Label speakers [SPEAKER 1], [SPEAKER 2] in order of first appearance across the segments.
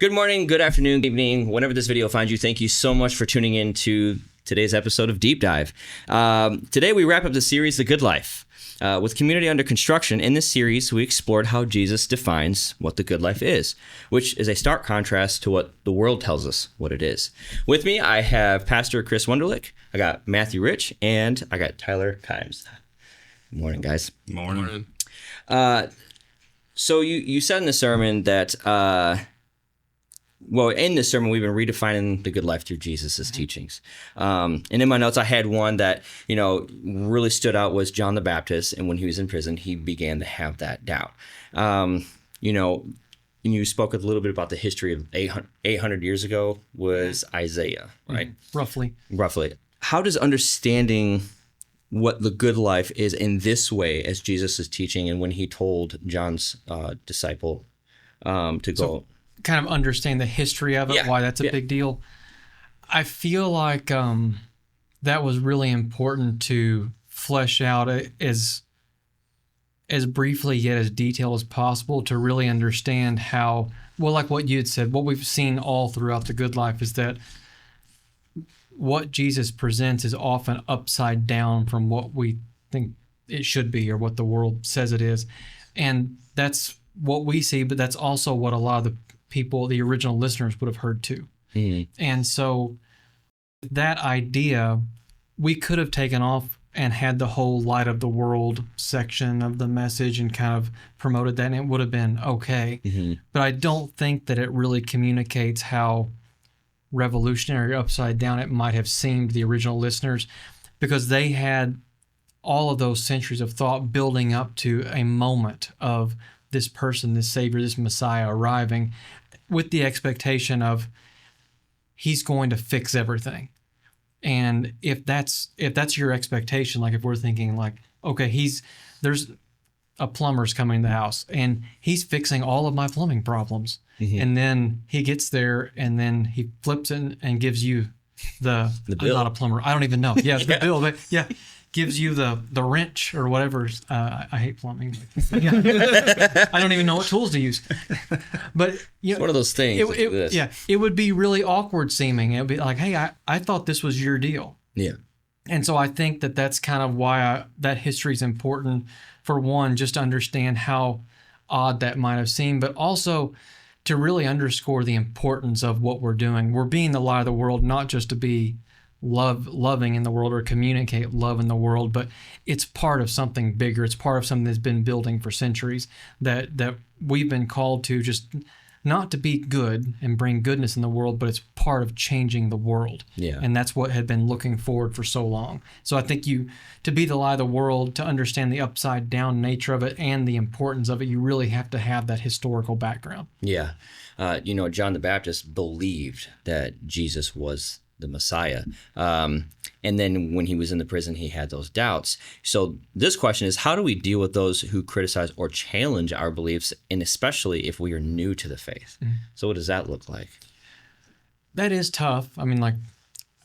[SPEAKER 1] Good morning, good afternoon, good evening, whenever this video finds you. Thank you so much for tuning in to today's episode of Deep Dive. Today we wrap up the series, The Good Life. With community under construction, in this series, we explored how Jesus defines what the good life is, which is a stark contrast to what the world tells us what it is. With me, I have Pastor Chris Wunderlich, I got Matthew Rich, and I got Tyler Kimes. Good morning, guys.
[SPEAKER 2] Morning.
[SPEAKER 1] So you said in the sermon that, in this sermon, we've been redefining the good life through Jesus' teachings. And in my notes, I had one that, really stood out was John the Baptist. And when he was in prison, he began to have that doubt. And you spoke a little bit about the history of 800 years ago was Isaiah, right?
[SPEAKER 3] Roughly.
[SPEAKER 1] How does understanding what the good life is in this way as Jesus is teaching and when he told John's disciple to go...
[SPEAKER 3] Kind of understand the history of it, why that's a big deal. I feel like that was really important to flesh out as briefly yet as detailed as possible to really understand how, like what you had said, what we've seen all throughout the good life is that what Jesus presents is often upside down from what we think it should be or what the world says it is. And that's what we see, but that's also what a lot of the people, the original listeners, would have heard too. Mm-hmm. And so that idea, we could have taken off and had the whole light of the world section of the message and kind of promoted that, and it would have been okay. Mm-hmm. But I don't think that it really communicates how revolutionary or upside down it might have seemed to the original listeners, because they had all of those centuries of thought building up to a moment of this person, this Savior, this Messiah arriving with the expectation of he's going to fix everything. And if that's your expectation, like if we're thinking like, okay, there's a plumber's coming to the house and he's fixing all of my plumbing problems. Mm-hmm. And then he gets there and then he flips it and gives you the bill. I'm not a plumber. I don't even know. Yeah, the bill, but yeah. Gives you the wrench or whatever. I hate plumbing. I don't even know what tools to use. But
[SPEAKER 1] it's one of those things.
[SPEAKER 3] It would be really awkward seeming. It would be like, hey, I thought this was your deal.
[SPEAKER 1] Yeah.
[SPEAKER 3] And so I think that's kind of why that history is important. For one, just to understand how odd that might have seemed, but also to really underscore the importance of what we're doing. We're being the light of the world, not just to be loving in the world or communicate love in the world, but it's part of something bigger. It's part of something that's been building for centuries that we've been called to, just not to be good and bring goodness in the world, but it's part of changing the world. Yeah. And that's what had been looking forward for so long. So I think to be the light of the world, to understand the upside down nature of it and the importance of it, you really have to have that historical background.
[SPEAKER 1] Yeah. John the Baptist believed that Jesus was the Messiah. And then when he was in the prison, he had those doubts. So this question is, how do we deal with those who criticize or challenge our beliefs, and especially if we are new to the faith? Mm-hmm. So what does that look like?
[SPEAKER 3] That is tough. I mean, like,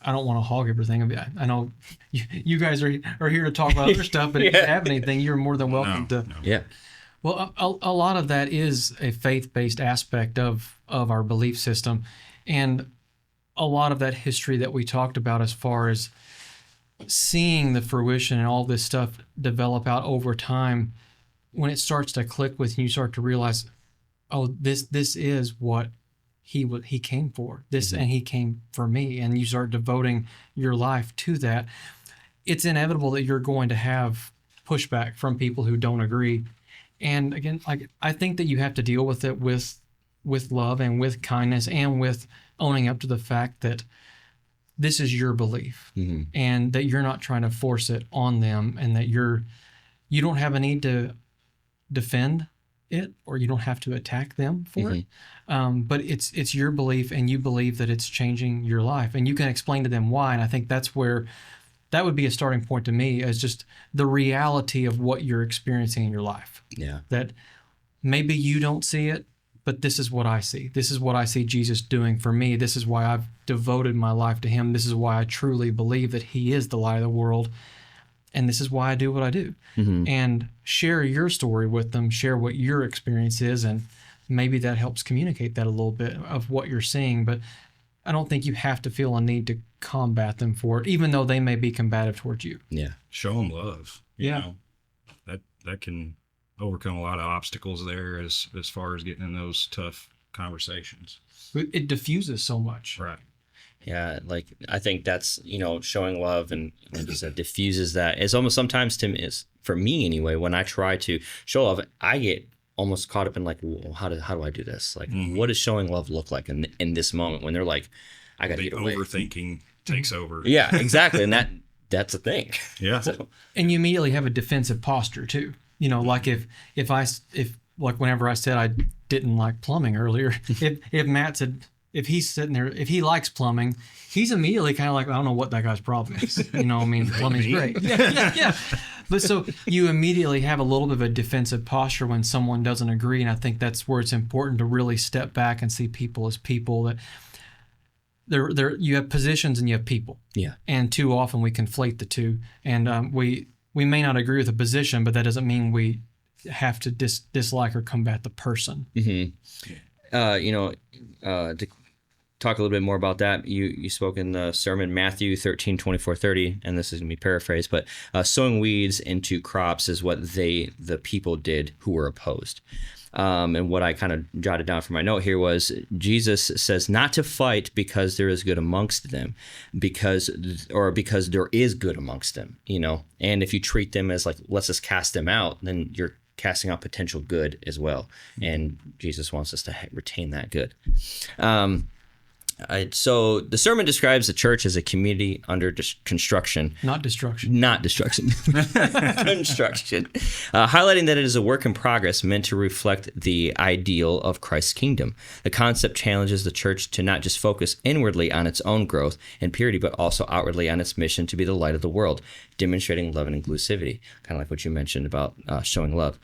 [SPEAKER 3] I don't want to hog everything. I know you guys are here to talk about other stuff, but if you have anything, you're more than welcome to.
[SPEAKER 1] Yeah.
[SPEAKER 3] Well, a lot of that is a faith-based aspect of our belief system. And a lot of that history that we talked about as far as seeing the fruition and all this stuff develop out over time, when it starts to click with you, you start to realize, oh, this is what he came for. This, mm-hmm. And he came for me. And you start devoting your life to that. It's inevitable that you're going to have pushback from people who don't agree. And again, like, I think that you have to deal with it with love and with kindness and with owning up to the fact that this is your belief, mm-hmm. and that you're not trying to force it on them, and that you don't have a need to defend it, or you don't have to attack them for mm-hmm. it. But it's your belief, and you believe that it's changing your life, and you can explain to them why. And I think that's where that would be a starting point to me, as just the reality of what you're experiencing in your life.
[SPEAKER 1] Yeah.
[SPEAKER 3] That maybe you don't see it, but this is what I see. This is what I see Jesus doing for me. This is why I've devoted my life to him. This is why I truly believe that he is the light of the world. And this is why I do what I do. Mm-hmm. And share your story with them, share what your experience is, and maybe that helps communicate that a little bit of what you're seeing. But I don't think you have to feel a need to combat them for it, even though they may be combative towards you.
[SPEAKER 1] Yeah.
[SPEAKER 2] Show them love. You know, that can overcome a lot of obstacles there as far as getting in those tough conversations.
[SPEAKER 3] It diffuses so much.
[SPEAKER 2] Right.
[SPEAKER 1] Yeah, like I think that's, showing love and like you said, diffuses that. It's almost sometimes for me anyway, when I try to show love, I get almost caught up in like, well, how do I do this? Like, what does showing love look like in this moment when they're like, I got to get away.
[SPEAKER 2] Overthinking takes over.
[SPEAKER 1] Yeah, exactly, and that's a thing.
[SPEAKER 2] Yeah.
[SPEAKER 1] So,
[SPEAKER 3] and you immediately have a defensive posture too. Like if like whenever I said I didn't like plumbing earlier, if Matt said, if he's sitting there, if he likes plumbing, he's immediately kind of like, I don't know what that guy's problem is. Plumbing's great. Yeah. But so you immediately have a little bit of a defensive posture when someone doesn't agree. And I think that's where it's important to really step back and see people as people. That you have positions and you have people.
[SPEAKER 1] Yeah.
[SPEAKER 3] And too often we conflate the two. And we may not agree with a position, but that doesn't mean we have to dislike or combat the person.
[SPEAKER 1] Mm-hmm. To talk a little bit more about that, you spoke in the sermon Matthew 13:24-30, and this is going to be paraphrased, but sowing weeds into crops is what the people did who were opposed. And what I kind of jotted down from my note here was Jesus says not to fight because there is good amongst them, because there is good amongst them, and if you treat them as like, let's just cast them out, then you're casting out potential good as well. And Jesus wants us to retain that good. So the sermon describes the church as a community under construction.
[SPEAKER 3] Not destruction.
[SPEAKER 1] Construction. Highlighting that it is a work in progress meant to reflect the ideal of Christ's kingdom. The concept challenges the church to not just focus inwardly on its own growth and purity, but also outwardly on its mission to be the light of the world, demonstrating love and inclusivity, kind of like what you mentioned about showing love.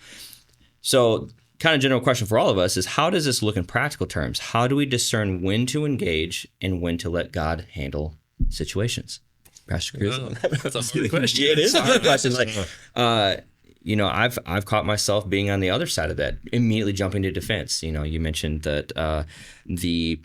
[SPEAKER 1] So kind of general question for all of us is, how does this look in practical terms? How do we discern when to engage and when to let God handle situations? Pastor Chris?
[SPEAKER 4] That's a good question.
[SPEAKER 1] It is a good question. Like, I've caught myself being on the other side of that, immediately jumping to defense. You mentioned that the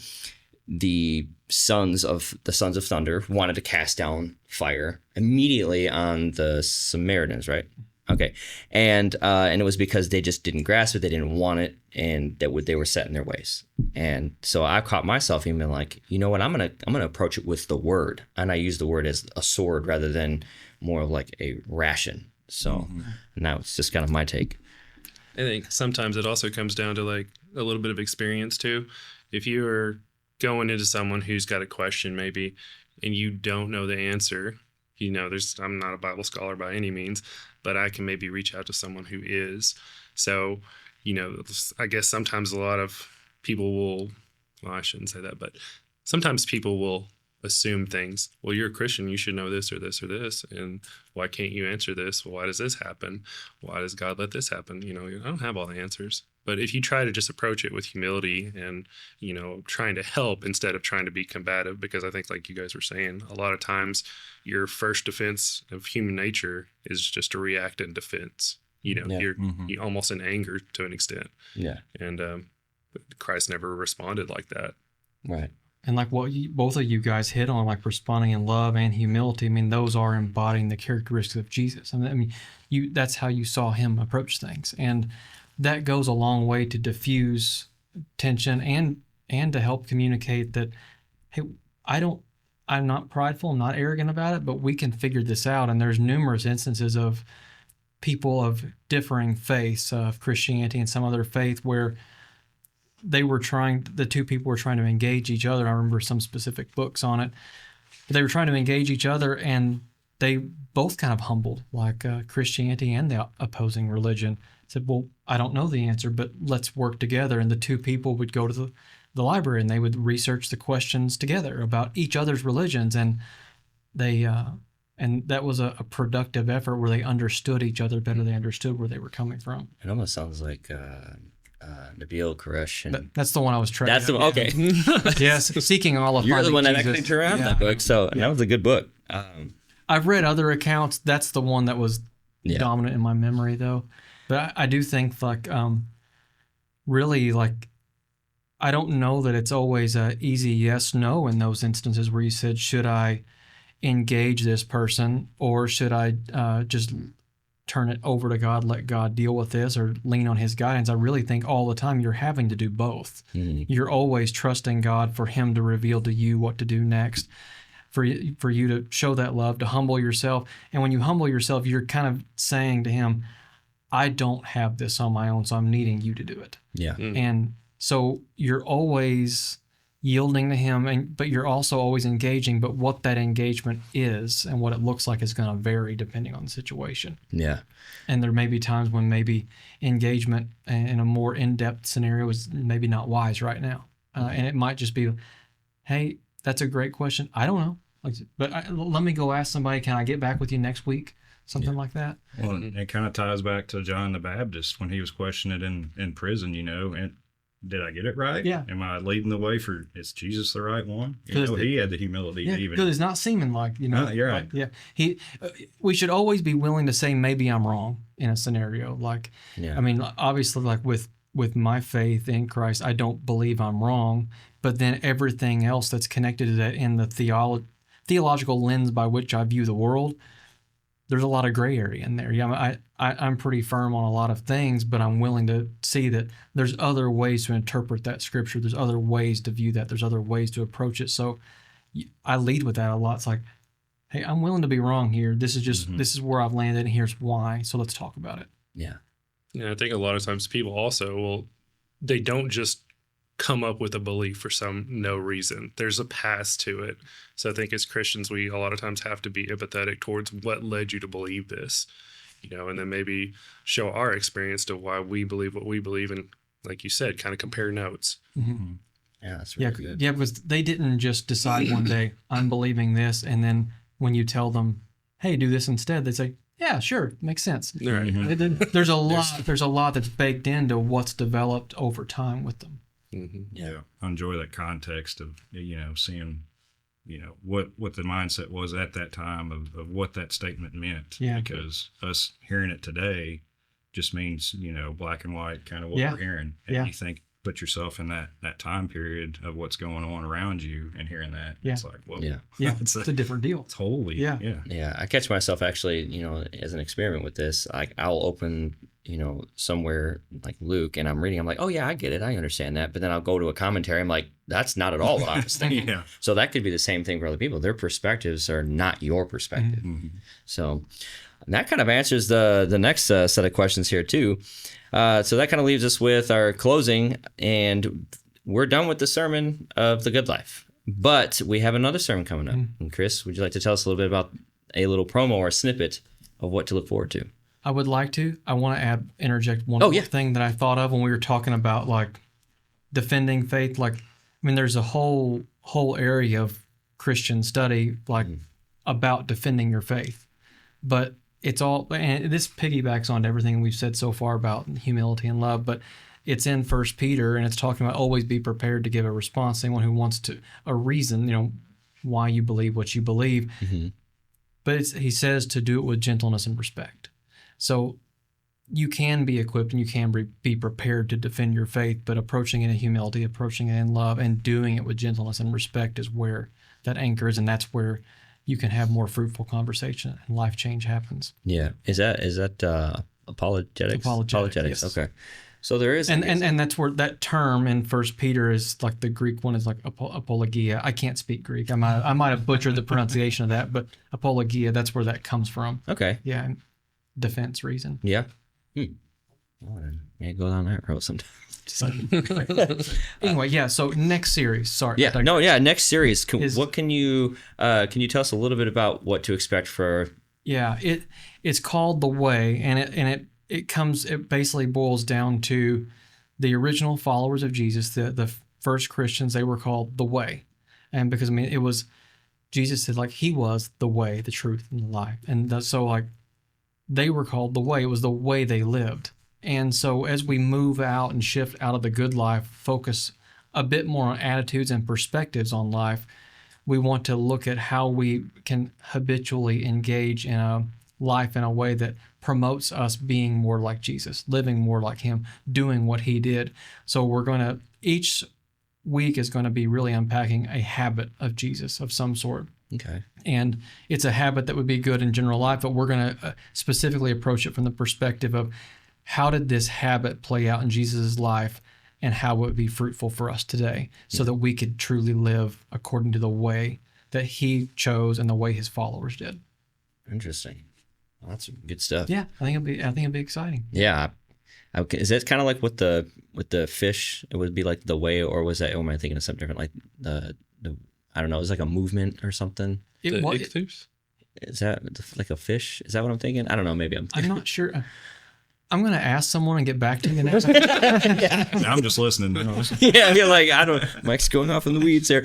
[SPEAKER 1] sons of thunder wanted to cast down fire immediately on the Samaritans, right? Okay, and it was because they just didn't grasp it, they didn't want it, and they were set in their ways. And so I caught myself even like, you know what, I'm gonna approach it with the word, and I use the word as a sword rather than more of like a ration. So now it's just kind of my take.
[SPEAKER 4] I think sometimes it also comes down to like a little bit of experience too. If you are going into someone who's got a question maybe, and you don't know the answer, I'm not a Bible scholar by any means, but I can maybe reach out to someone who is. So, I guess sometimes a lot of people I shouldn't say that, but sometimes people will assume things. Well, you're a Christian, you should know this or this or this. And why can't you answer this? Well, why does this happen? Why does God let this happen? I don't have all the answers. But if you try to just approach it with humility and, trying to help instead of trying to be combative, because I think like you guys were saying, a lot of times your first defense of human nature is just to react in defense. You're almost in anger to an extent.
[SPEAKER 1] Yeah.
[SPEAKER 4] And Christ never responded like that.
[SPEAKER 1] Right.
[SPEAKER 3] And like what both of you guys hit on, like responding in love and humility, those are embodying the characteristics of Jesus. That's how you saw him approach things. And that goes a long way to diffuse tension and to help communicate that, hey, I'm not prideful, I'm not arrogant about it, but we can figure this out. And there's numerous instances of people of differing faiths, of Christianity and some other faith, where the two people were trying to engage each other. I remember some specific books on it. But they were trying to engage each other, and they both kind of humbled, like Christianity and the opposing religion. Said, well, I don't know the answer, but let's work together. And the two people would go to the library and they would research the questions together about each other's religions. And and that was a productive effort where they understood each other better. They understood where they were coming from.
[SPEAKER 1] It almost sounds like Nabil Quresh. And
[SPEAKER 3] that's the one I was trying.
[SPEAKER 1] That's the one. Okay.
[SPEAKER 3] Yes, seeking all of.
[SPEAKER 1] You're the one that actually turned around that book, so that was a good book.
[SPEAKER 3] I've read other accounts. That's the one that was dominant in my memory, though. But I do think like really, like, I don't know that it's always a easy yes, no in those instances where you said, should I engage this person, or should I just turn it over to God, let God deal with this, or lean on his guidance? I really think all the time you're having to do both. You're always trusting God for him to reveal to you what to do next, for you to show that love, to humble yourself. And when you humble yourself, you're kind of saying to him, I don't have this on my own, so I'm needing you to do it.
[SPEAKER 1] Yeah.
[SPEAKER 3] And so you're always yielding to him, but you're also always engaging. But what that engagement is and what it looks like is going to vary depending on the situation.
[SPEAKER 1] Yeah.
[SPEAKER 3] And there may be times when maybe engagement in a more in-depth scenario is maybe not wise right now. And it might just be, hey, that's a great question. I don't know. But let me go ask somebody, can I get back with you next week? Something like that.
[SPEAKER 2] Well, it kind of ties back to John the Baptist when he was questioned in prison, and did I get it right?
[SPEAKER 3] Yeah.
[SPEAKER 2] Am I leading the way for, is Jesus the right one? He had the humility to even.
[SPEAKER 3] Because it's not seeming like,
[SPEAKER 2] No, you're right.
[SPEAKER 3] We should always be willing to say, maybe I'm wrong in a scenario. Like, I mean, obviously, like with my faith in Christ, I don't believe I'm wrong, but then everything else that's connected to that in the theological lens by which I view the world, there's a lot of gray area in there. Yeah, I'm pretty firm on a lot of things, but I'm willing to see that there's other ways to interpret that scripture. There's other ways to view that. There's other ways to approach it. So I lead with that a lot. It's like, hey, I'm willing to be wrong here. This is just, this is where I've landed, and here's why. So let's talk about it.
[SPEAKER 1] Yeah.
[SPEAKER 4] Yeah, I think a lot of times people also they don't just come up with a belief for no reason. There's a past to it. So I think as Christians, we a lot of times have to be empathetic towards what led you to believe this, and then maybe show our experience to why we believe what we believe, and like you said, kind of compare notes.
[SPEAKER 3] Mm-hmm.
[SPEAKER 1] Yeah, that's really good.
[SPEAKER 3] Yeah, because they didn't just decide one day, I'm believing this, and then when you tell them, hey, do this instead, they say, yeah, sure, makes sense.
[SPEAKER 4] Right.
[SPEAKER 3] There's a lot that's baked into what's developed over time with them.
[SPEAKER 4] Mm-hmm.
[SPEAKER 2] Yeah. I enjoy that context of, seeing, what the mindset was at that time of what that statement meant.
[SPEAKER 3] Yeah.
[SPEAKER 2] Because us hearing it today just means, black and white, kind of what
[SPEAKER 3] Yeah.
[SPEAKER 2] we're hearing. And
[SPEAKER 3] Yeah.
[SPEAKER 2] you put yourself in that time period of what's going on around you and hearing that.
[SPEAKER 3] Yeah.
[SPEAKER 2] It's like, well,
[SPEAKER 1] Yeah.
[SPEAKER 3] Yeah,
[SPEAKER 2] it's
[SPEAKER 3] it's a different deal.
[SPEAKER 2] totally.
[SPEAKER 3] Yeah.
[SPEAKER 2] Yeah.
[SPEAKER 1] Yeah, I catch myself actually, as an experiment with this, I'll open, somewhere like Luke, and I'm reading, I'm like, oh yeah, I get it, I understand that. But then I'll go to a commentary, I'm like, that's not at all what I was thinking.
[SPEAKER 2] Yeah.
[SPEAKER 1] So that could be the same thing for other people. Their perspectives are not your perspective.
[SPEAKER 2] Mm-hmm.
[SPEAKER 1] So that kind of answers the next set of questions here too. So that kind of leaves us with our closing, and we're done with the sermon of the good life. But we have another sermon coming up. And Chris, would you like to tell us a little bit about a little promo or a snippet of what to look forward to?
[SPEAKER 3] I would like to. I want to interject one more thing that I thought of when we were talking about like defending faith. Like, I mean, there's a whole area of Christian study like about defending your faith, but it's all, and this piggybacks onto everything we've said so far about humility and love, but it's in 1 Peter, and it's talking about always be prepared to give a response to anyone who wants a reason, why you believe what you believe.
[SPEAKER 1] Mm-hmm.
[SPEAKER 3] But he says to do it with gentleness and respect. So you can be equipped and you can be prepared to defend your faith, but approaching it in humility, approaching it in love, and doing it with gentleness and respect is where that anchors, and that's where you can have more fruitful conversation and life change happens.
[SPEAKER 1] Yeah. Is that apologetics?
[SPEAKER 3] Apologetics, yes.
[SPEAKER 1] Okay. So there is,
[SPEAKER 3] and that's where that term in 1 Peter is like, the Greek one is like apologia. I can't speak Greek. I might have butchered the pronunciation of that, but apologia, that's where that comes from.
[SPEAKER 1] Okay.
[SPEAKER 3] Yeah, and defense reason.
[SPEAKER 1] Yeah. Well, I may go down that road sometime.
[SPEAKER 3] Anyway, yeah. So next series. Sorry.
[SPEAKER 1] Yeah. No. Yeah. Next series. What can you tell us a little bit about what to expect for?
[SPEAKER 3] Yeah. It's called The Way, and it basically boils down to the original followers of Jesus, the first Christians. They were called The Way, and because it was Jesus said like he was the way, the truth, and the life, and so like they were called The Way. It was the way they lived. And so as we move out and shift out of the good life, focus a bit more on attitudes and perspectives on life, we want to look at how we can habitually engage in life in a way that promotes us being more like Jesus, living more like him, doing what he did. So we're going to, each week is going to be really unpacking a habit of Jesus of some sort.
[SPEAKER 1] Okay.
[SPEAKER 3] And it's a habit that would be good in general life, but we're going to specifically approach it from the perspective of how did this habit play out in Jesus' life and how would it be fruitful for us today so that we could truly live according to the way that he chose and the way his followers did.
[SPEAKER 1] Interesting. Well, that's good stuff.
[SPEAKER 3] Yeah, I think it'd be exciting.
[SPEAKER 1] Yeah. Okay. Is that kind of like with the fish? It would be like the way, or was that? Or am I thinking of something different? Like the I don't know. It's like a movement or something.
[SPEAKER 4] The ichthus?
[SPEAKER 1] Is that like a fish? Is that what I'm thinking? I don't know. Maybe
[SPEAKER 3] I'm not sure. I'm going to ask someone and get back to you next.
[SPEAKER 2] I'm just listening.
[SPEAKER 1] Yeah, you're like, I don't. Mike's going off in the weeds there.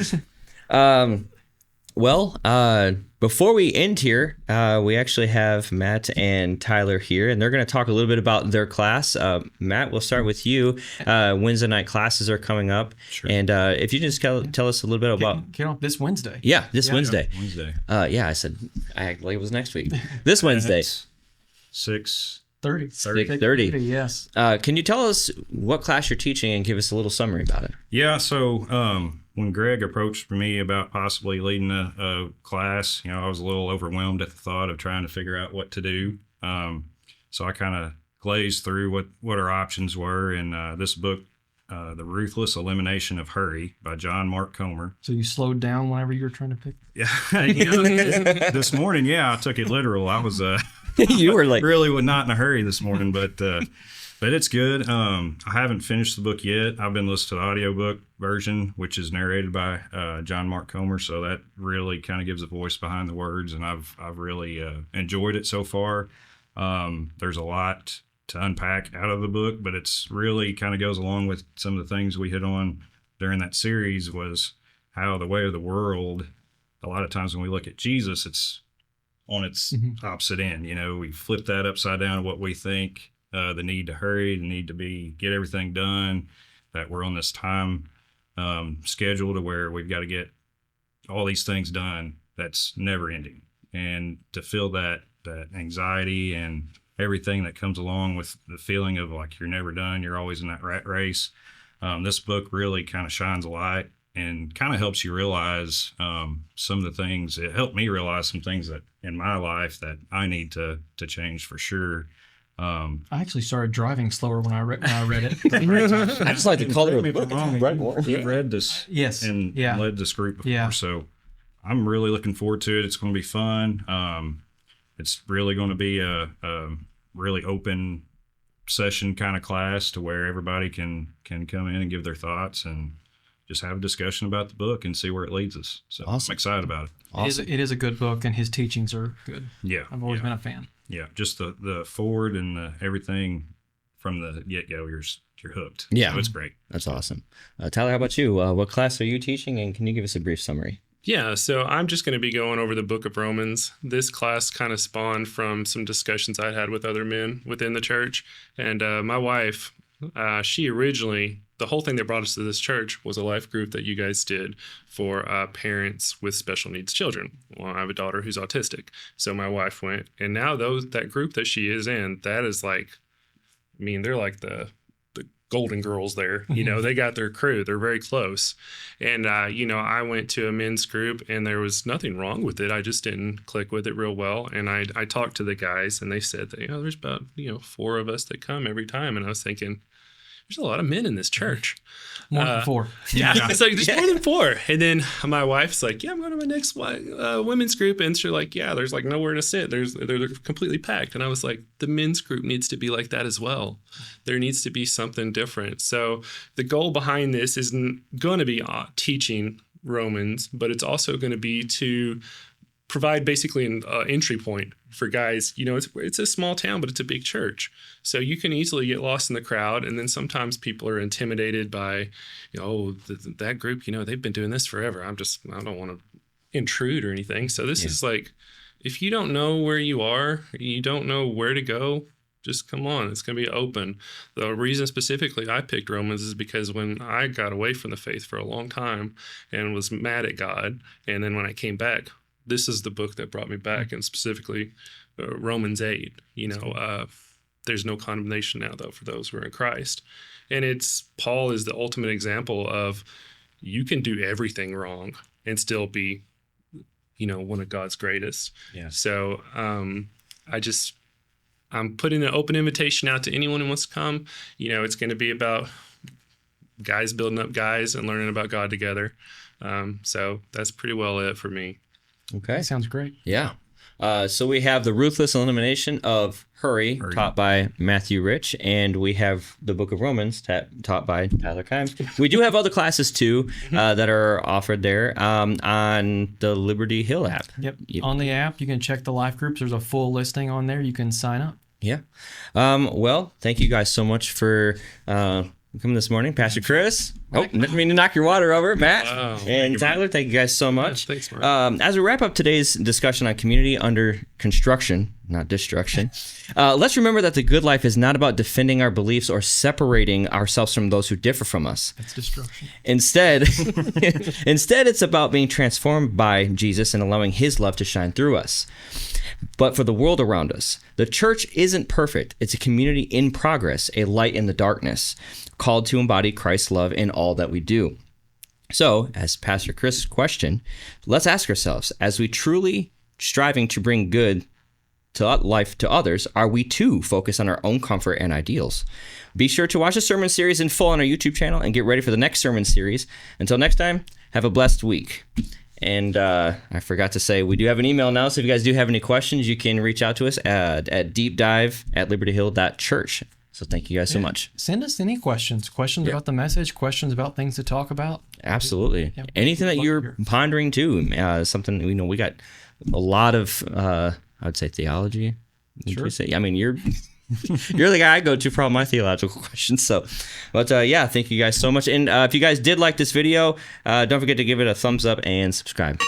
[SPEAKER 1] Well, before we end here, we actually have Matt and Tyler here, and they're going to talk a little bit about their class. Matt, we'll start with you. Wednesday night classes are coming up.
[SPEAKER 2] Sure.
[SPEAKER 1] And if you just tell us a little bit about...
[SPEAKER 3] Get on this Wednesday.
[SPEAKER 1] Yeah, this Wednesday.
[SPEAKER 2] Yeah, Wednesday.
[SPEAKER 1] Yeah, I said, I acted like it was next week. This Wednesday.
[SPEAKER 3] 6:30.
[SPEAKER 1] 6:30.
[SPEAKER 3] Yes.
[SPEAKER 1] Can you tell us what class you're teaching and give us a little summary about it?
[SPEAKER 2] Yeah, so when Greg approached me about possibly leading a class, I was a little overwhelmed at the thought of trying to figure out what to do. So I kind of glazed through what our options were, and this book, The Ruthless Elimination of Hurry by John Mark Comer.
[SPEAKER 3] So you slowed down whenever you were trying to pick?
[SPEAKER 2] Yeah, this morning, I took it literal. I was
[SPEAKER 1] You were like...
[SPEAKER 2] really not in a hurry this morning, but it's good. I haven't finished the book yet. I've been listening to the audiobook version, which is narrated by John Mark Comer, so that really kind of gives a voice behind the words, and I've really enjoyed it so far. There's a lot to unpack out of the book, but it's really kind of goes along with some of the things we hit on during that series, was how the way of the world, a lot of times when we look at Jesus, it's on its opposite end. We flip that upside down, what we think, the need to hurry, the need to get everything done, that we're on this time schedule to where we've got to get all these things done that's never ending. And to feel that anxiety and everything that comes along with the feeling of like you're never done, you're always in that rat race. This book really kind of shines a light and kind of helps you realize some of the things. It helped me realize some things that in my life that I need to change for sure.
[SPEAKER 3] I actually started driving slower when I read it.
[SPEAKER 1] I just like the color of the book.
[SPEAKER 2] You've read this and led this group before, so I'm really looking forward to it. It's going to be fun. It's really going to be a really open session kind of class to where everybody can come in and give their thoughts and just have a discussion about the book and see where it leads us. So awesome. I'm excited about it.
[SPEAKER 1] Awesome.
[SPEAKER 3] It is a good book, and his teachings are good.
[SPEAKER 2] Yeah.
[SPEAKER 3] I've always been a fan.
[SPEAKER 2] Yeah. Just the forward and everything from the get-go, you're hooked.
[SPEAKER 1] Yeah.
[SPEAKER 2] So it's great.
[SPEAKER 1] That's awesome. Tyler, how about you? What class are you teaching, and can you give us a brief summary?
[SPEAKER 4] Yeah, so I'm just going to be going over the book of Romans. This class kind of spawned from some discussions I'd had with other men within the church. And my wife, she originally, the whole thing that brought us to this church was a life group that you guys did for parents with special needs children. Well, I have a daughter who's autistic. So my wife went, and now that group that she is in, that is like, they're like the Golden Girls there. They got their crew. They're very close. And, I went to a men's group, and there was nothing wrong with it. I just didn't click with it real well. And I talked to the guys, and they said that, there's about, 4 of us that come every time. And I was thinking, there's a lot of men in this church.
[SPEAKER 3] More than 4.
[SPEAKER 4] Yeah, it's like there's more than 4. And then my wife's like, I'm going to my next women's group, and she's like, there's like nowhere to sit. They're completely packed. And I was like, the men's group needs to be like that as well. There needs to be something different. So the goal behind this isn't going to be teaching Romans, but it's also going to be to provide basically an entry point for guys. It's a small town, but it's a big church. So you can easily get lost in the crowd. And then sometimes people are intimidated by, that group, they've been doing this forever. I don't want to intrude or anything. So this is like, if you don't know where you are, you don't know where to go, just come on. It's going to be open. The reason specifically I picked Romans is because when I got away from the faith for a long time and was mad at God, and then when I came back, this is the book that brought me back, and specifically Romans 8, there's no condemnation now, though, for those who are in Christ. And Paul is the ultimate example of you can do everything wrong and still be, one of God's greatest.
[SPEAKER 1] Yeah.
[SPEAKER 4] So I'm putting an open invitation out to anyone who wants to come. It's going to be about guys building up guys and learning about God together. So that's pretty well it for me.
[SPEAKER 1] Okay.
[SPEAKER 3] Sounds great.
[SPEAKER 1] Yeah. So we have the Ruthless Elimination of Hurry, taught by Matthew Rich, and we have the Book of Romans taught by Tyler Kimes. We do have other classes too that are offered there on the Liberty Hill app.
[SPEAKER 3] Yep. On the app, you can check the life groups. There's a full listing on there. You can sign up.
[SPEAKER 1] Yeah. Well, thank you guys so much for coming this morning. Pastor Chris. Oh, didn't mean to knock your water over. Matt and Tyler, thank you guys so much.
[SPEAKER 4] Yeah, thanks, Mark.
[SPEAKER 1] As we wrap up today's discussion on community under construction, not destruction, let's remember that the good life is not about defending our beliefs or separating ourselves from those who differ from us.
[SPEAKER 3] That's destruction.
[SPEAKER 1] Instead, it's about being transformed by Jesus and allowing his love to shine through us. But for the world around us, the church isn't perfect. It's a community in progress, a light in the darkness, called to embody Christ's love in all that we do. So, as Pastor Chris questioned, let's ask ourselves, as we truly striving to bring good to life to others, are we too focused on our own comfort and ideals? Be sure to watch the sermon series in full on our YouTube channel and get ready for the next sermon series. Until next time, have a blessed week. And I forgot to say, we do have an email now, so if you guys do have any questions, you can reach out to us at deepdive@libertyhill.church. So thank you guys so much.
[SPEAKER 3] Send us any questions about the message, questions about things to talk about.
[SPEAKER 1] Absolutely.
[SPEAKER 3] Yeah.
[SPEAKER 1] Anything that you're pondering too, something, we got a lot of, I would say theology.
[SPEAKER 3] Sure.
[SPEAKER 1] I mean, you're the guy I go to for all my theological questions. So, but yeah, thank you guys so much. And if you guys did like this video, don't forget to give it a thumbs up and subscribe.